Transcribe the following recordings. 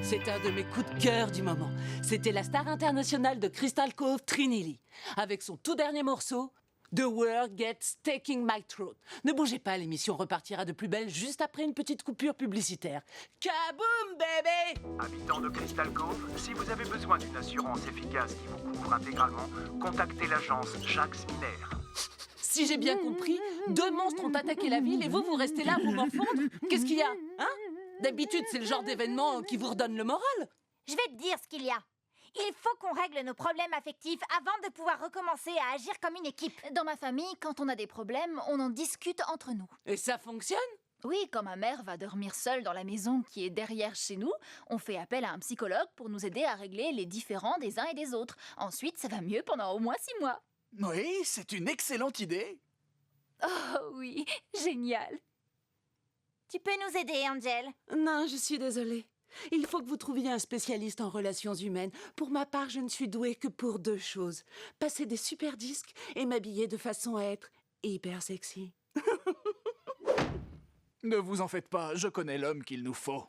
C'est un de mes coups de cœur du moment. C'était la star internationale de Crystal Cove, Trini Lee, avec son tout dernier morceau, The World Gets Taking My Throat. Ne bougez pas, l'émission repartira de plus belle juste après une petite coupure publicitaire. Kaboom, bébé! Habitants de Crystal Cove, si vous avez besoin d'une assurance efficace qui vous couvre intégralement, contactez l'agence Jacques Miner. Si j'ai bien compris, 2 monstres ont attaqué la ville et vous restez là à vous morfondre. Qu'est-ce qu'il y a, hein? D'habitude, c'est le genre d'événement qui vous redonne le moral. Je vais te dire ce qu'il y a. Il faut qu'on règle nos problèmes affectifs avant de pouvoir recommencer à agir comme une équipe. Dans ma famille, quand on a des problèmes, on en discute entre nous. Et ça fonctionne? Oui, quand ma mère va dormir seule dans la maison qui est derrière chez nous, on fait appel à un psychologue pour nous aider à régler les différends des uns et des autres. Ensuite, ça va mieux pendant au moins 6 mois. Oui, c'est une excellente idée. Oh oui, génial. Tu peux nous aider, Angel? Non, je suis désolée. Il faut que vous trouviez un spécialiste en relations humaines. Pour ma part, je ne suis douée que pour 2 choses. Passer des super disques et m'habiller de façon à être hyper sexy. Ne vous en faites pas, je connais l'homme qu'il nous faut.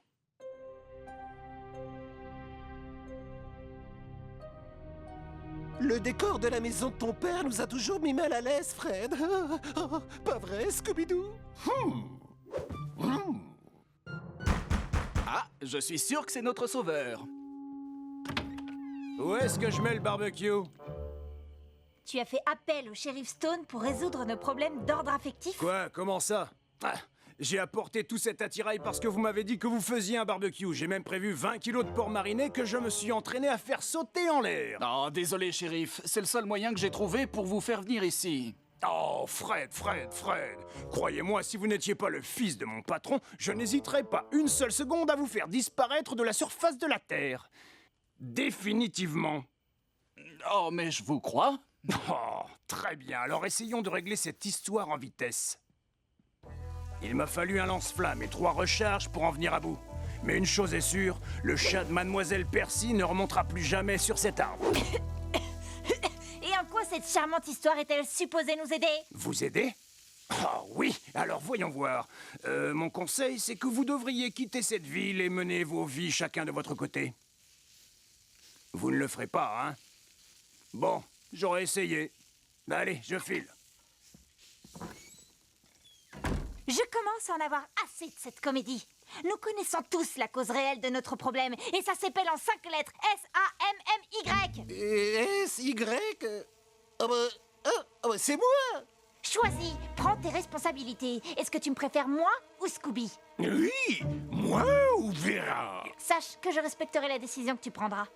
Le décor de la maison de ton père nous a toujours mis mal à l'aise, Fred. Pas vrai, Scooby-Doo? Ah, je suis sûr que c'est notre sauveur. Où est-ce que je mets le barbecue? Tu as fait appel au shérif Stone pour résoudre nos problèmes d'ordre affectif? Quoi? Comment ça? Ah, j'ai apporté tout cet attirail parce que vous m'avez dit que vous faisiez un barbecue. J'ai même prévu 20 kilos de porc mariné que je me suis entraîné à faire sauter en l'air. Oh, désolé, shérif. C'est le seul moyen que j'ai trouvé pour vous faire venir ici. Oh, Fred. Croyez-moi, si vous n'étiez pas le fils de mon patron, je n'hésiterais pas une seule seconde à vous faire disparaître de la surface de la Terre. Définitivement. Oh, mais je vous crois. Oh, très bien. Alors essayons de régler cette histoire en vitesse. Il m'a fallu un lance-flamme et 3 recharges pour en venir à bout. Mais une chose est sûre, le chat de Mademoiselle Percy ne remontera plus jamais sur cet arbre. Et en quoi cette charmante histoire est-elle supposée nous aider? Vous aider? Oh oui, alors voyons voir. Mon conseil, c'est que vous devriez quitter cette ville et mener vos vies chacun de votre côté. Vous ne le ferez pas, hein? Bon, j'aurais essayé. Allez, je file. Je commence à en avoir assez de cette comédie. Nous connaissons tous la cause réelle de notre problème, et ça s'appelle en 5 lettres S-A-M-M-Y. S-Y? C'est moi! Choisis, prends tes responsabilités. Est-ce que tu me préfères moi ou Scooby? Oui, moi ou Vera? Sache que je respecterai la décision que tu prendras.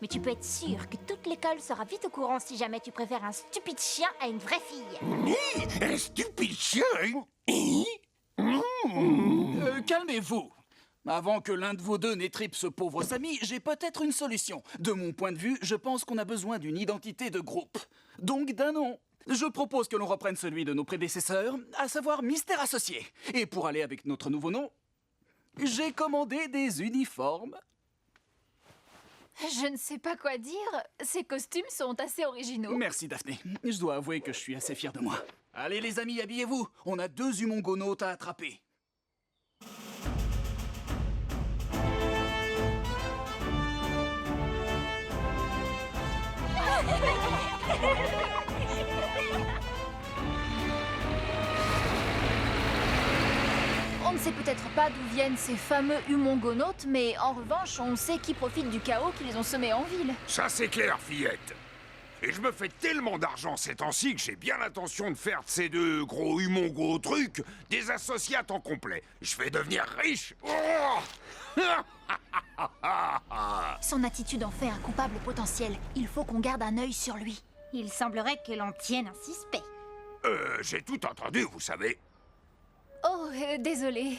Mais tu peux être sûr que toute l'école sera vite au courant si jamais tu préfères un stupide chien à une vraie fille. Un stupide chien? Calmez-vous. Avant que l'un de vous deux n'étripe ce pauvre Sammy, j'ai peut-être une solution. De mon point de vue, je pense qu'on a besoin d'une identité de groupe. Donc d'un nom. Je propose que l'on reprenne celui de nos prédécesseurs, à savoir Mystère Associé. Et pour aller avec notre nouveau nom, j'ai commandé des uniformes. Je ne sais pas quoi dire. Ces costumes sont assez originaux. Merci Daphné. Je dois avouer que je suis assez fier de moi. Allez les amis, habillez-vous. On a 2 humongonautes à attraper. On ne sait peut-être pas d'où viennent ces fameux humongonautes, mais en revanche, on sait qui profite du chaos qu'ils ont semé en ville. Ça c'est clair, fillette. Et je me fais tellement d'argent ces temps-ci que j'ai bien l'intention de faire de ces 2 gros humongo trucs des associés à temps complet. Je vais devenir riche. Oh. Son attitude en fait un coupable potentiel. Il faut qu'on garde un œil sur lui. Il semblerait que l'on tienne un suspect. J'ai tout entendu, vous savez. Oh, désolé.